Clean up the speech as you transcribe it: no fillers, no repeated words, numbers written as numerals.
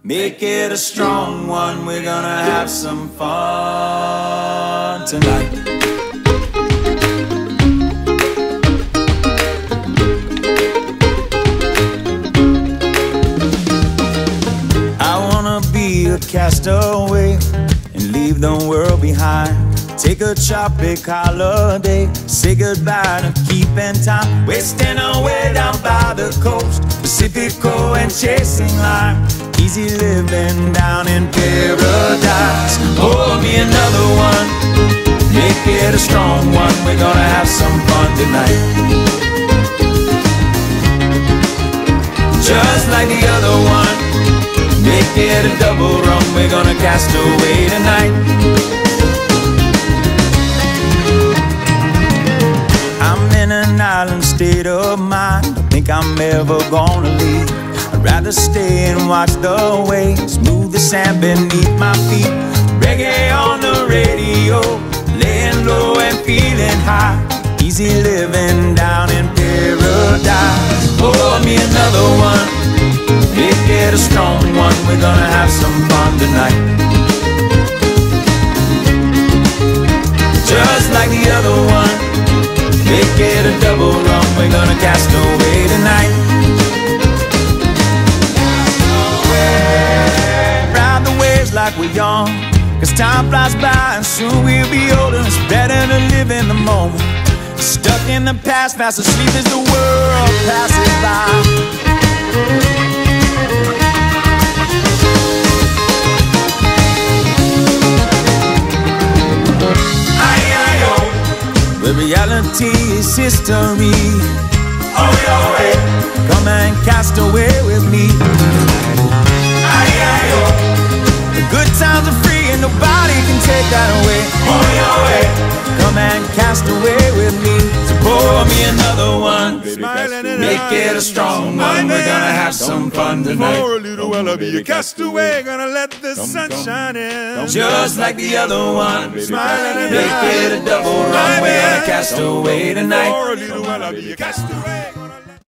Make it a strong one, we're gonna have some fun tonight. I wanna be a castaway and leave the world behind. Take a tropic holiday, say goodbye to keeping time. Wasting away down by the coast, Pacifico and chasing lime. Easy living down in paradise. Pour me another one, make it a strong one. We're gonna have some fun tonight. Just like the other one, make it a double rum. We're gonna cast away tonight. I'm in an island state of mind, don't think I'm ever gonna leave. I'd rather stay and watch the waves smooth the sand beneath my feet. Reggae on the radio, laying low and feeling high. Easy living down in paradise. Pour me another one, make it a strong one. We're gonna have some fun tonight. Just like the other one, make it a double rum. We're gonna cast away tonight. Ride the waves like we're young, 'cause time flies by and soon we'll be older. It's better to live in the moment. Stuck in the past, fast asleep as the world passes by. The reality is history. Oh, your way. Come and cast away with me. The good times are free and nobody can take that away. Oh, your way. Come and cast away with me. So pour me another one, make it a strong one. We're gonna have some fun tonight. For a little while I'll be a castaway, gonna let the sun shine in. Just like the other one, make it a double run. We're gonna cast away tonight. For a little while I'll be a castaway.